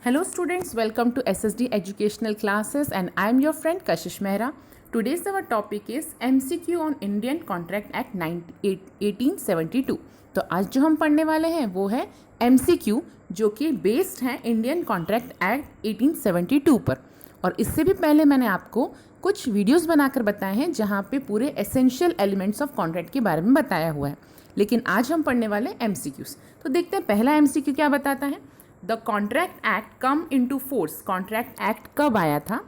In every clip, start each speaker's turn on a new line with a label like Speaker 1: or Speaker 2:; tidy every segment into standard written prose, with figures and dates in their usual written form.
Speaker 1: Hello students, welcome to SSD Educational Classes and I am your friend Kashish Mehra. Today's our topic is MCQ on Indian Contract Act 1872. तो आज जो हम पढ़ने वाले हैं वो है MCQ जो कि बेस्ड है इंडियन कॉन्ट्रैक्ट एक्ट 1872 पर। और इससे भी पहले मैंने आपको कुछ वीडियोस बनाकर बताए हैं जहाँ पे पूरे एसेंशियल एलिमेंट्स ऑफ कॉन्ट्रैक्ट के बारे में बताया हुआ है, लेकिन आज हम पढ़ने वाले MCQs। तो देखते हैं पहला MCQ क्या बताता है। The contract act come into force. Contract act कब आया था?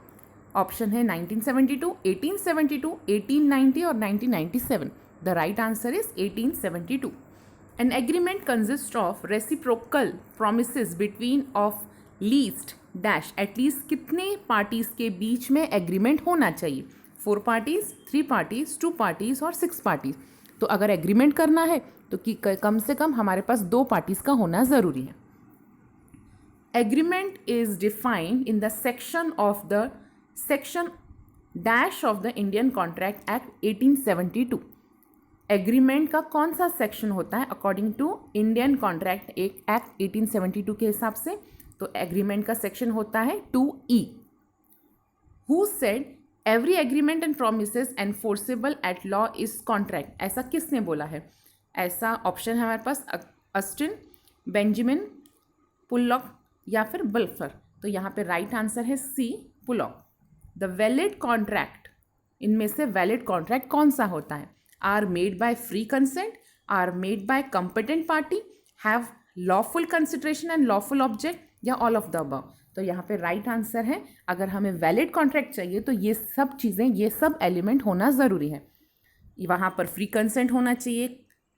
Speaker 1: ऑप्शन है 1972, 1872, 1890 और 1997। The right answer is 1872। An agreement consist of reciprocal promises between of least dash. At least कितने पार्टीज के बीच में एग्रीमेंट होना चाहिए? 4 पार्टीज, 3 पार्टीज, 2 पार्टीज और 6 पार्टीज। तो अगर एग्रीमेंट करना है तो कि कम से कम हमारे पास 2 पार्टीज का होना ज़रूरी है। Agreement is defined in the section dash of the Indian Contract Act 1872. Agreement का कौन सा सेक्शन होता है according to Indian contract act 1872 के हिसाब से? तो एग्रीमेंट का सेक्शन होता है 2E। Who said every agreement and promises enforceable at law is contract? ऐसा किसने बोला है? ऐसा ऑप्शन है हमारे पास ऑस्टिन, बेंजामिन, पुलॉक या फिर बल्फर। तो यहाँ पे राइट आंसर है सी, पुलॉक। द वैलिड कॉन्ट्रैक्ट, इनमें से वैलिड कॉन्ट्रैक्ट कौन सा होता है? Are made by free consent, are made by competent party, have lawful consideration and lawful object, या ऑल ऑफ द अबव। तो यहाँ पे राइट आंसर है, अगर हमें वैलिड कॉन्ट्रैक्ट चाहिए तो ये सब चीज़ें, ये सब एलिमेंट होना ज़रूरी है। वहाँ पर फ्री कंसेंट होना चाहिए,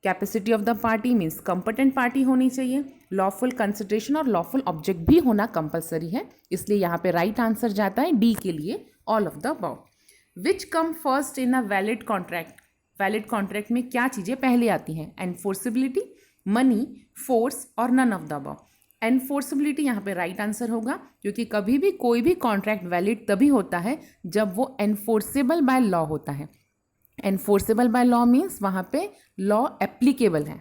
Speaker 1: capacity of the party means competent party होनी चाहिए, लॉफुल कंसिडरेशन और लॉफुल ऑब्जेक्ट भी होना कंपलसरी है। इसलिए यहाँ पे राइट आंसर जाता है डी के लिए, all of the above. Which come first in a valid contract? Valid contract में क्या चीज़ें पहले आती हैं? एनफोर्सिबिलिटी, मनी, फोर्स और none of the above. Enforceability यहाँ पे राइट आंसर होगा, क्योंकि कभी भी कोई भी कॉन्ट्रैक्ट वैलिड तभी होता है जब वो एनफोर्सेबल बाय लॉ होता है। एनफोर्सेबल बाय लॉ मीन्स वहाँ पे लॉ एप्लीकेबल है।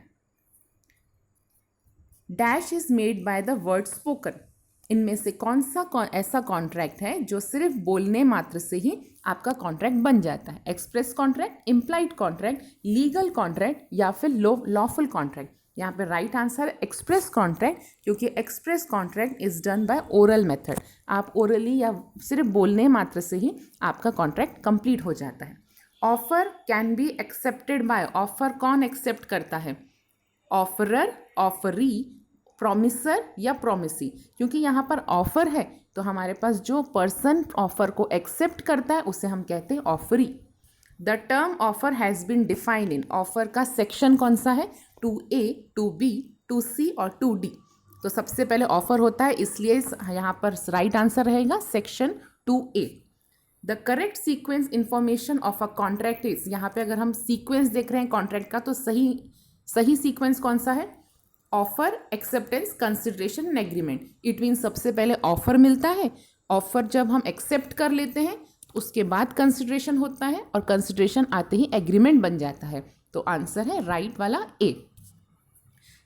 Speaker 1: Dash is made by the word spoken. इनमें से कौन सा ऐसा कॉन्ट्रैक्ट है जो सिर्फ बोलने मात्र से ही आपका कॉन्ट्रैक्ट बन जाता है? Express contract, implied contract, legal contract या फिर लॉफुल कॉन्ट्रैक्ट? यहाँ पे राइट आंसर है एक्सप्रेस कॉन्ट्रैक्ट, क्योंकि express contract is done by oral method. आप ओरली या सिर्फ बोलने मात्र से ही आपका कॉन्ट्रैक्ट कंप्लीट हो जाता है। Offer can be accepted by. Offer कौन एक्सेप्ट करता है? ऑफरर, ऑफरी, प्रॉमिसर या प्रॉमिसी। क्योंकि यहाँ पर ऑफर है तो हमारे पास जो पर्सन ऑफर को एक्सेप्ट करता है उसे हम कहते हैं offeree. The term offer has been defined in. Offer का सेक्शन कौन सा है? 2A, 2B, 2C और 2D। तो सबसे पहले ऑफर होता है, इसलिए यहाँ पर राइट आंसर रहेगा section 2A। The correct sequence information of a contract is. यहाँ पे अगर हम सीक्वेंस देख रहे हैं कॉन्ट्रैक्ट का तो सही सीक्वेंस कौन सा है? Offer, acceptance, consideration and agreement. It mean सबसे पहले ऑफर मिलता है, ऑफर जब हम एक्सेप्ट कर लेते हैं उसके बाद कंसिडरेशन होता है और कंसिडरेशन आते ही एग्रीमेंट बन जाता है। तो आंसर है राइट वाला A.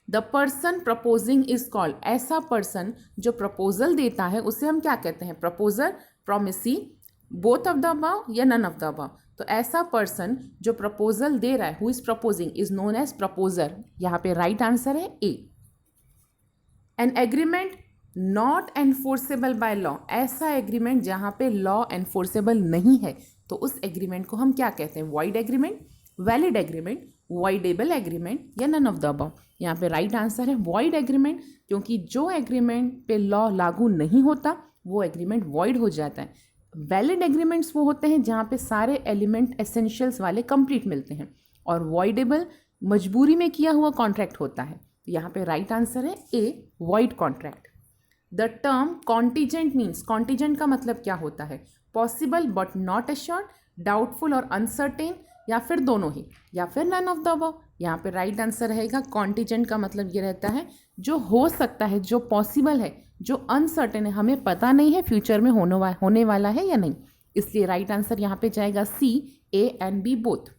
Speaker 1: The person proposing is called. ऐसा पर्सन जो प्रपोजल देता है उसे हम क्या कहते हैं? Proposer, promisee, both of the above या नन ऑफ द अबव। तो ऐसा पर्सन जो प्रपोजल दे रहा है, who is proposing, is known as proposer. यहाँ पे राइट आंसर है A. An agreement not enforceable by law. ऐसा एग्रीमेंट जहाँ पे लॉ एनफोर्सेबल नहीं है तो उस एग्रीमेंट को हम क्या कहते हैं? Void agreement, valid agreement, voidable agreement या नन ऑफ द अबव। यहाँ पे राइट आंसर है वॉइड एग्रीमेंट, क्योंकि जो एग्रीमेंट पे लॉ लागू नहीं होता वो एग्रीमेंट वॉइड हो जाता है। वैलिड एग्रीमेंट्स वो होते हैं जहाँ पे सारे एलिमेंट एसेंशियल्स वाले कंप्लीट मिलते हैं, और वॉइडेबल मजबूरी में किया हुआ कॉन्ट्रैक्ट होता है। यहाँ पे राइट आंसर है A, void contract. The term contingent means. Contingent का मतलब क्या होता है? Possible but not assured, doubtful और अनसर्टेन, या फिर दोनों ही, या फिर नन ऑफ द अबव। यहाँ पे राइट आंसर रहेगा कॉन्टीजेंट का मतलब ये रहता है जो हो सकता है, जो पॉसिबल है, जो अनसर्टेन है, हमें पता नहीं है फ्यूचर में होने वाला है या नहीं। इसलिए राइट आंसर यहाँ पे जाएगा C, A and B both.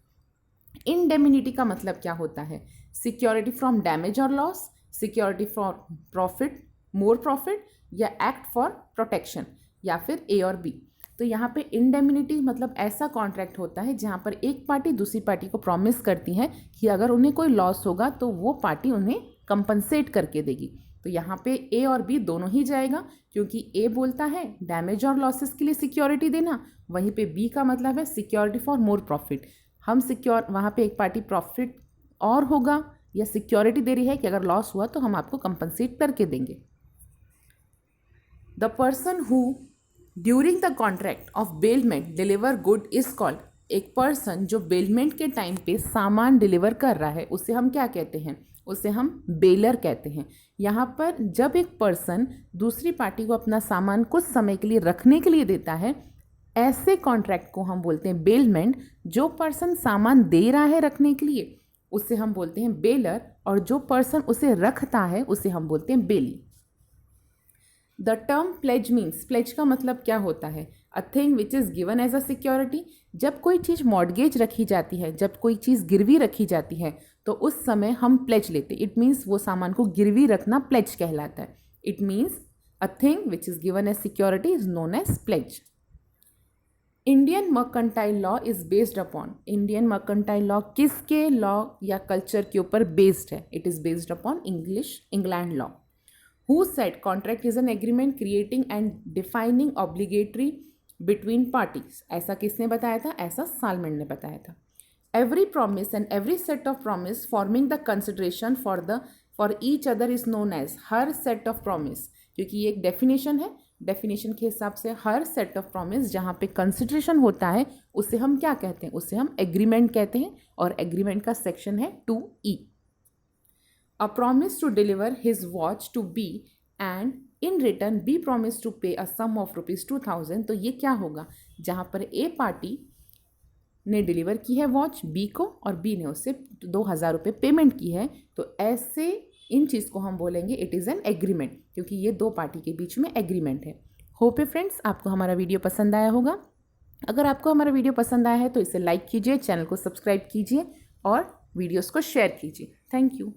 Speaker 1: Indemnity का मतलब क्या होता है? सिक्योरिटी फ्रॉम डैमेज और loss, security for profit, more profit या एक्ट फॉर प्रोटेक्शन, या फिर ए और बी। तो यहाँ पे इंडेमनिटी मतलब ऐसा कॉन्ट्रैक्ट होता है जहाँ पर एक पार्टी दूसरी पार्टी को प्रॉमिस करती है कि अगर उन्हें कोई लॉस होगा तो वो पार्टी उन्हें कंपनसेट करके देगी। तो यहाँ पे ए और बी दोनों ही जाएगा, क्योंकि ए बोलता है डैमेज और लॉसेस के लिए सिक्योरिटी देना, वहीं पे बी का मतलब है सिक्योरिटी फॉर मोर प्रॉफिट। हम सिक्योर वहाँ पे एक पार्टी प्रॉफिट और होगा या सिक्योरिटी दे रही है कि अगर लॉस हुआ तो हम आपको कंपनसेट करके देंगे। The person who during the contract of bailment deliver good is called, एक पर्सन जो बेलमेंट के टाइम पे सामान डिलीवर कर रहा है उसे हम क्या कहते हैं, उसे हम बेलर कहते हैं। यहाँ पर जब एक पर्सन दूसरी पार्टी को अपना सामान कुछ समय के लिए रखने के लिए देता है, ऐसे कॉन्ट्रैक्ट को हम बोलते हैं बेलमेंट। जो पर्सन सामान दे रहा है रखने के लिए उसे हम बोलते हैं बेलर, और जो पर्सन उसे रखता है उसे हम बोलते हैं bailee. The term pledge means, pledge का मतलब क्या होता है, a thing which is given as a security. जब कोई चीज़ मॉर्गेज रखी जाती है, जब कोई चीज़ गिरवी रखी जाती है तो उस समय हम प्लेज लेते। इट मीन्स वो सामान को गिरवी रखना प्लेज कहलाता है। It means a thing which is given as security is known as pledge. Indian mercantile law is based upon, Indian mercantile law किसके लॉ या कल्चर के ऊपर बेस्ड है, it is based upon England law. Who said contract is an agreement creating and defining obligatory between parties? ऐसा किसने बताया था, ऐसा सालमैन ने बताया था। Every promise and every set of promise forming the consideration for each other is known as, her set of promise, क्योंकि ये एक definition है, definition के हिसाब से हर set of promise जहाँ पे consideration होता है उसे हम क्या कहते हैं, उसे हम agreement कहते हैं, और agreement का section है 2E। A promise to deliver his watch to B and in return B promised to pay a sum of ₹2000। तो ये क्या होगा, जहाँ पर A पार्टी ने डिलीवर की है वॉच B को और B ने उससे 2000 रुपये पेमेंट की है, तो ऐसे इन चीज़ को हम बोलेंगे इट इज़ एन एग्रीमेंट, क्योंकि ये दो पार्टी के बीच में एग्रीमेंट है। होप है फ्रेंड्स आपको हमारा वीडियो पसंद आया होगा। अगर आपको हमारा वीडियो पसंद आया है तो इसे लाइक कीजिए, चैनल को सब्सक्राइब कीजिए और वीडियोज़ को शेयर कीजिए। Thank you.